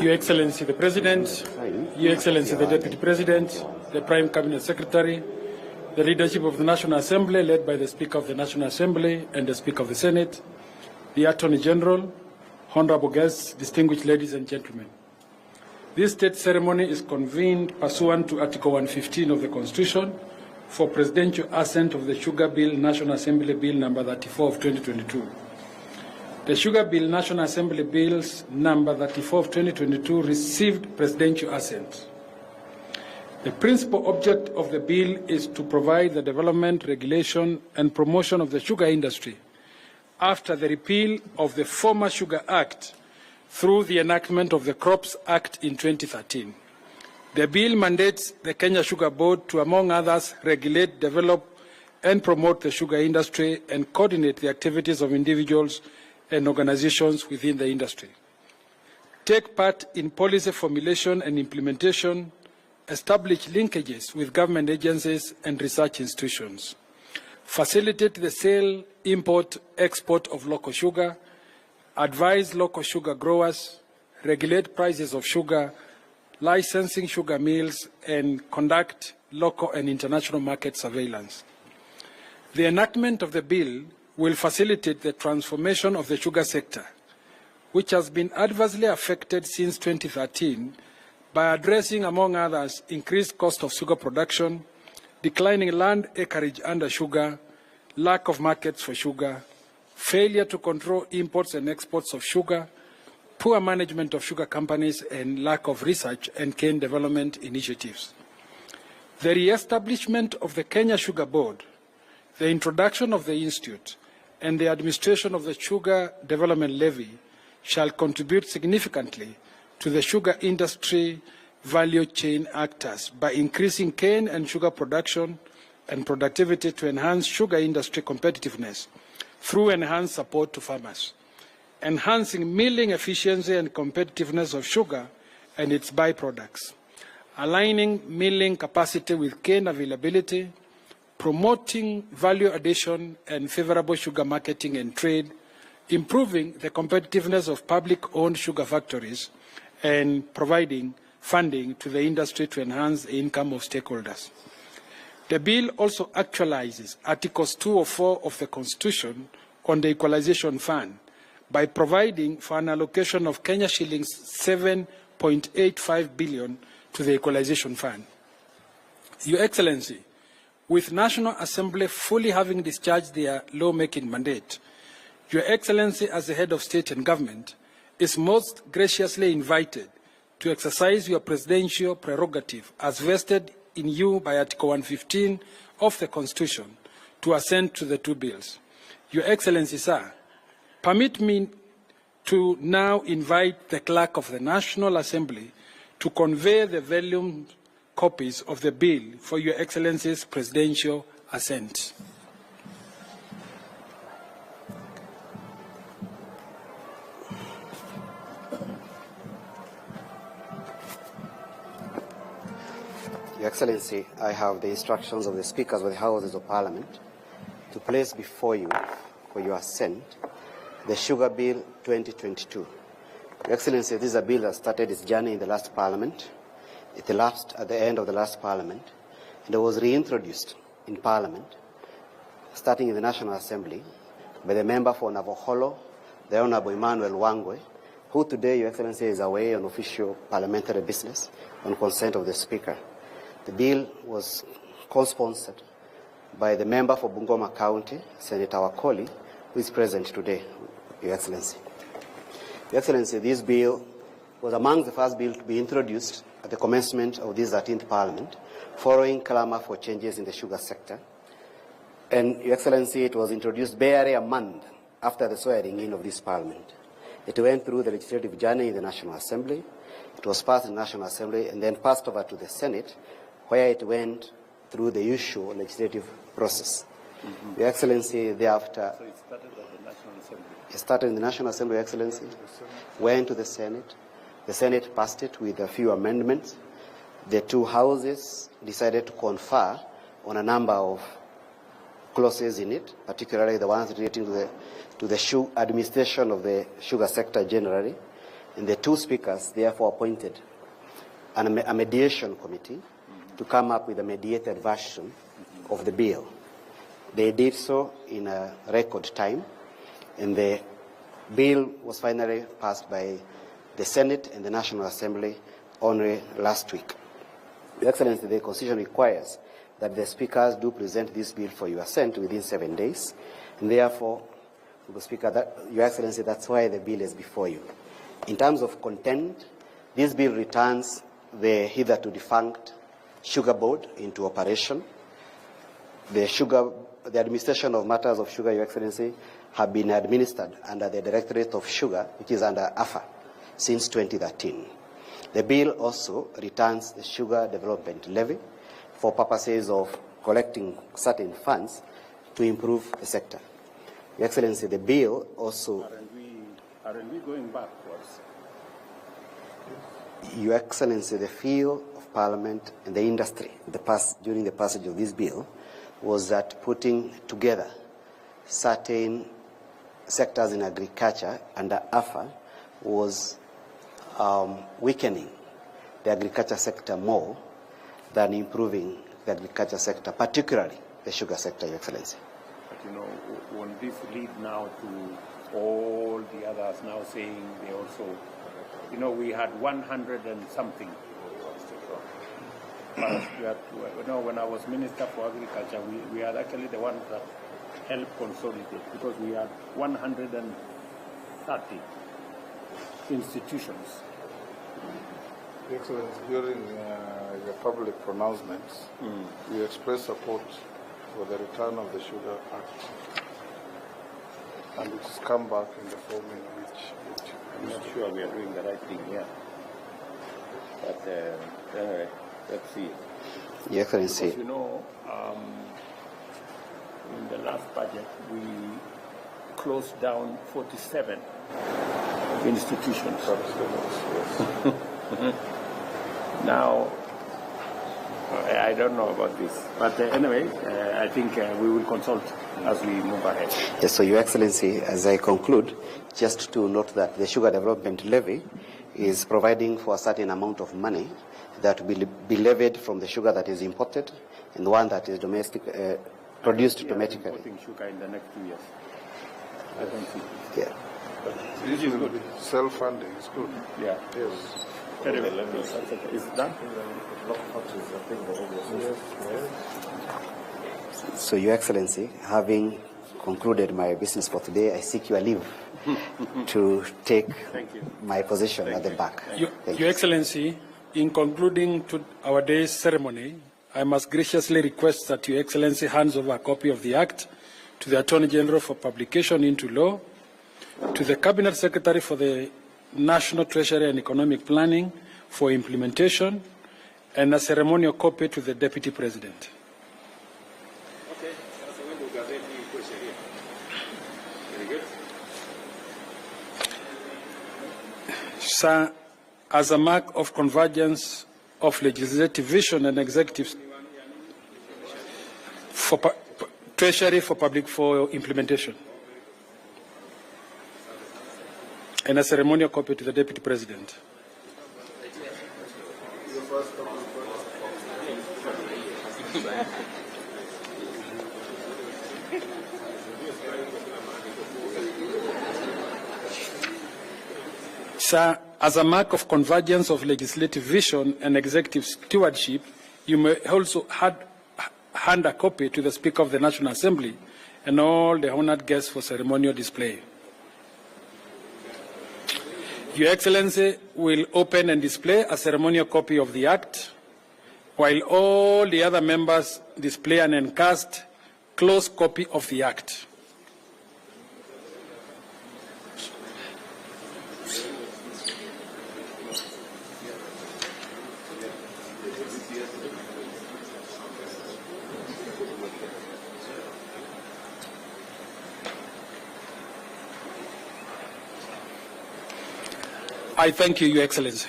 Your Excellency the President, Your Excellency the Deputy President, the Prime Cabinet Secretary, the leadership of the National Assembly led by the Speaker of the National Assembly and the Speaker of the Senate, the Attorney General, honorable guests, distinguished ladies and gentlemen. This state ceremony is convened pursuant to Article 115 of the Constitution for presidential assent of the Sugar Bill, National Assembly Bill number 34 of 2022. The Sugar Bill, National Assembly Bills number 34 of 2022 received presidential assent. The principal object of the bill is to provide the development, regulation, and promotion of the sugar industry after the repeal of the former Sugar Act through the enactment of the Crops Act in 2013. The bill mandates the Kenya Sugar Board to, among others, regulate, develop, and promote the sugar industry and coordinate the activities of individuals and organizations within the industry, take part in policy formulation and implementation, establish linkages with government agencies and research institutions, facilitate the sale, import, export of local sugar, advise local sugar growers, regulate prices of sugar, licensing sugar mills, and conduct local and international market surveillance. The enactment of the bill will facilitate the transformation of the sugar sector, which has been adversely affected since 2013 by addressing, among others, increased cost of sugar production, declining land acreage under sugar, lack of markets for sugar, failure to control imports and exports of sugar, poor management of sugar companies, and lack of research and cane development initiatives. The re-establishment of the Kenya Sugar Board, the introduction of the Institute, and the administration of the Sugar Development Levy shall contribute significantly to the sugar industry value chain actors by increasing cane and sugar production and productivity to enhance sugar industry competitiveness through enhanced support to farmers, enhancing milling efficiency and competitiveness of sugar and its byproducts, aligning milling capacity with cane availability, promoting value addition and favorable sugar marketing and trade, improving the competitiveness of public-owned sugar factories, and providing funding to the industry to enhance the income of stakeholders. The bill also actualizes Articles 204 of the Constitution on the Equalization Fund by providing for an allocation of Kenya shillings 7.85 billion to the Equalization Fund. Your Excellency, with National Assembly fully having discharged their lawmaking mandate, Your Excellency, as the head of state and government, is most graciously invited to exercise your presidential prerogative as vested in you by Article 115 of the Constitution to assent to the two bills. Your Excellency, sir, permit me to now invite the Clerk of the National Assembly to convey the volume copies of the bill for Your Excellency's presidential assent. Your Excellency, I have the instructions of the Speakers of the Houses of Parliament to place before you for your assent the Sugar Bill 2022. Your Excellency, this is a bill that started its journey in the last Parliament. It elapsed at the end of the last Parliament, and it was reintroduced in Parliament, starting in the National Assembly, by the member for Navoholo, the Honourable Emmanuel Wangwe, who today, Your Excellency, is away on official parliamentary business on consent of the Speaker. The bill was co-sponsored by the member for Bungoma County, Senator Wakoli, who is present today, Your Excellency. Your Excellency, this bill was among the first bills to be introduced at the commencement of this 13th Parliament, following clamour for changes in the sugar sector. And, Your Excellency, it was introduced barely a month after the swearing in of this Parliament. It went through the legislative journey in the National Assembly. It was passed in the National Assembly and then passed over to the Senate, where it went through the usual legislative process. Your Excellency, thereafter... So it started at the National Assembly? It started in the National Assembly, Your Excellency, went to the Senate. The Senate passed it with a few amendments. The two houses decided to confer on a number of clauses in it, particularly the ones relating to the administration of the sugar sector generally. And the two speakers therefore appointed a mediation committee to come up with a mediated version of the bill. They did so in a record time, and the bill was finally passed by the Senate and the National Assembly only last week. Your Excellency, the Constitution requires that the speakers do present this bill for your assent within 7 days, and therefore, Mr. Speaker, Your Excellency, that's why the bill is before you. In terms of content, this bill returns the hitherto defunct Sugar Board into operation. The administration of matters of sugar, Your Excellency, have been administered under the Directorate of Sugar, which is under AFA, since 2013. The bill also returns the Sugar Development Levy for purposes of collecting certain funds to improve the sector. Your Excellency, the bill also... Aren't we going backwards? Your Excellency, the feel of Parliament and the industry during the passage of this bill was that putting together certain sectors in agriculture under AFA was weakening the agriculture sector more than improving the agriculture sector, particularly the sugar sector, Your Excellency. But you know, won't this lead now to all the others now saying they also, you know, we had 100 and something. When I was Minister for Agriculture, we are actually the ones that helped consolidate, because we had 130 institutions. Excellency, during your public pronouncements, you expressed support for the return of the Sugar Act, and it has come back in the form in which I'm not sure we are doing the right thing here. But anyway, let's see. Your Excellency. Because, you know, in the last budget, we closed down 47 institutions. Now, I don't know about this. But anyway, I think we will consult as we move ahead. Yes, so Your Excellency, as I conclude, just to note that the Sugar Development Levy is providing for a certain amount of money that will be levied from the sugar that is imported and the one that is produced domestically. Importing sugar in the next 2 years. I don't see. Yeah. this is good. Self-funding is good. Yeah. Yes. Very well. It's done. So, Your Excellency, having concluded my business for today, I seek your leave to take my position at the back. Your Excellency, in concluding to our day's ceremony, I must graciously request that Your Excellency hands over a copy of the Act to the Attorney General for publication into law, to the Cabinet Secretary for the National Treasury and Economic Planning for implementation, and a ceremonial copy to the Deputy President. Okay. Very good. Sir, as a mark of convergence of legislative vision and executive for Treasury for implementation, and a ceremonial copy to the Deputy President. Sir, as a mark of convergence of legislative vision and executive stewardship, you may also hand a copy to the Speaker of the National Assembly and all the honored guests for ceremonial display. Your Excellency will open and display a ceremonial copy of the Act, while all the other members display an encased closed copy of the Act. I thank you, Your Excellency.